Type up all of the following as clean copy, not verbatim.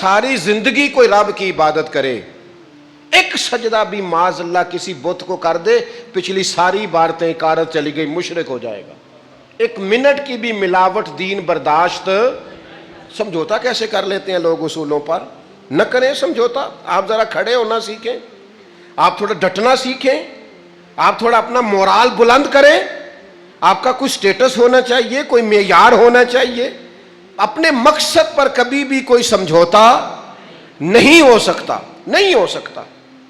सारी जिंदगी कोई रब की इबादत करे, एक सजदा भी माज अल्लाह किसी बुत को कर दे, पिछली सारी इबादतें इकारत चली गई, मुशरिक हो जाएगा। एक मिनट की भी मिलावट दीन बर्दाश्त। समझौता कैसे कर लेते हैं लोग उसूलों पर। न करें समझौता। आप जरा खड़े होना सीखें, आप थोड़ा डटना सीखें, आप थोड़ा अपना मोराल बुलंद करें। आपका कुछ स्टेटस होना चाहिए, कोई मेयार होना चाहिए। अपने मकसद पर कभी भी कोई समझौता नहीं हो सकता, नहीं हो सकता।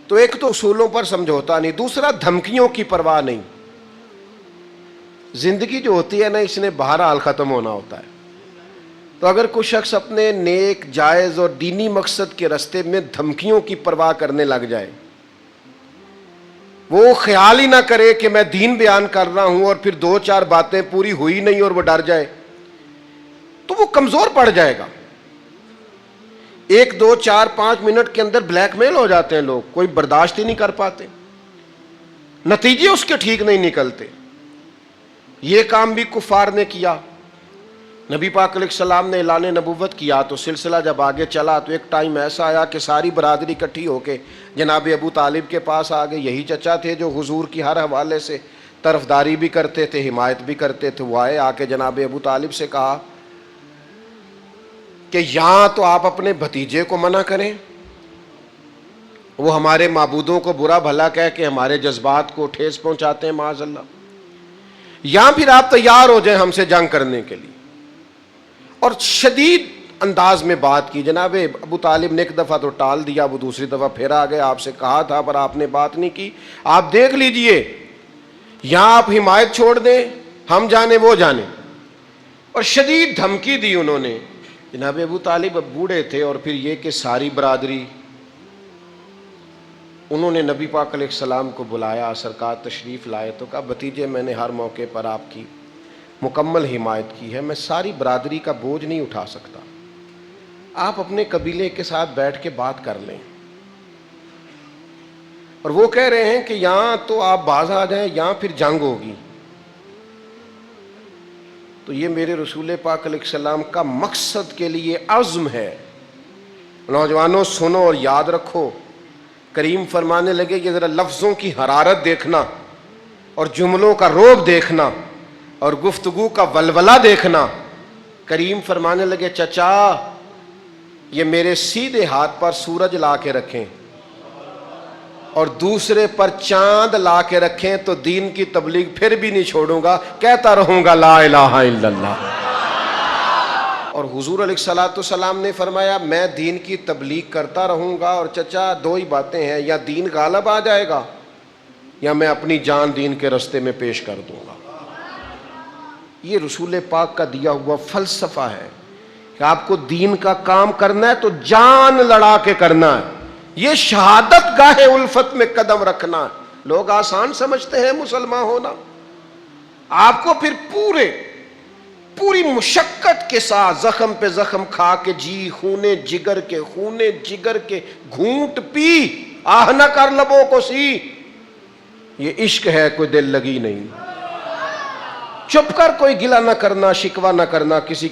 तो एक तो उसूलों पर समझौता नहीं, दूसरा धमकियों की परवाह नहीं। जिंदगी जो होती है ना, इसने बहरहाल खत्म होना होता है। तो अगर कोई शख्स अपने नेक जायज और दीनी मकसद के रास्ते में धमकियों की परवाह करने लग जाए, वो ख्याल ही ना करे कि मैं दीन बयान कर रहा हूं और फिर 2-4 बातें पूरी हुई नहीं और वो डर जाए, तो वो कमजोर पड़ जाएगा। 1, 2, 4, 5 मिनट के अंदर ब्लैकमेल हो जाते हैं लोग, कोई बर्दाश्त ही नहीं कर पाते, नतीजे उसके ठीक नहीं निकलते। ये काम भी कुफार ने किया। नबी पाक अलैहिस्सलाम ने ऐलान नबुव्वत किया तो सिलसिला जब आगे चला तो एक टाइम ऐसा आया कि सारी बरादरी इकट्ठी होके जनाब अबू तालिब के पास आ गए। यही चचा थे जो हुजूर की हर हवाले से तरफदारी भी करते थे, हिमायत भी करते थे। वो आए, आके जनाब अबू तालिब से कहा कि यहाँ तो आप अपने भतीजे को मना करें, वो हमारे माबूदों को बुरा भला कह के हमारे जज्बात को ठेस पहुंचाते हैं माज़अल्लाह, या फिर आप तैयार हो जाएं हमसे जंग करने के लिए। और शदीद अंदाज में बात की। जनाब अबू तालिब ने एक दफ़ा तो टाल दिया, वो दूसरी दफ़ा फिर आ गए, आपसे कहा था पर आपने बात नहीं की, आप देख लीजिए, यहाँ आप हिमायत छोड़ दें, हम जाने वो जाने। और शदीद धमकी दी उन्होंने। जनाब अबू तालिब अब बूढ़े थे और फिर ये कि सारी बरादरी, उन्होंने नबी पाक अलैहिस्सलाम को बुलाया, सरकार तशरीफ़ लाए तो कहा भतीजे मैंने हर मौके पर आपकी मुकम्मल हिमायत की है, मैं सारी बरादरी का बोझ नहीं उठा सकता, आप अपने कबीले के साथ बैठ के बात कर लें। और वो कह रहे हैं कि यहाँ तो आप बाज आ जाएं, यहाँ फिर जंग होगी। तो ये मेरे रसूल पाक अलैहिस्सलाम का मकसद के लिए अज़्म है। नौजवानों सुनो और याद रखो, करीम फरमाने लगे कि ज़रा लफ्ज़ों की हरारत देखना और जुमलों का रोब देखना और गुफ्तगू का वलवला देखना। करीम फरमाने लगे चचा ये मेरे सीधे हाथ पर सूरज ला के रखें और दूसरे पर चांद ला के रखें तो दीन की तबलीग फिर भी नहीं छोड़ूंगा, कहता रहूंगा ला इलाहा इल्लल्लाह। और हुजूर अलैहिस्सलाम ने फरमाया मैं दीन की तबलीग करता रहूंगा। और चचा 2 ही बातें हैं, या दीन गालिब आ जाएगा या मैं अपनी जान दीन के रास्ते में पेश कर दूंगा। ये रसूल पाक का दिया हुआ फलसफा है कि आपको दीन का काम करना है तो जान लड़ा के करना है। ये शहादत गाहे उल्फत में कदम रखना है। लोग आसान समझते हैं मुसलमान होना, आपको फिर पूरी मुशक्कत के साथ जख्म पे जख्म खा के जी खूने जिगर के घूंट पी आह न कर लबों को सी। ये इश्क है, कोई दिल लगी नहीं। चुप कर कोई गिला न करना, शिकवा न करना किसी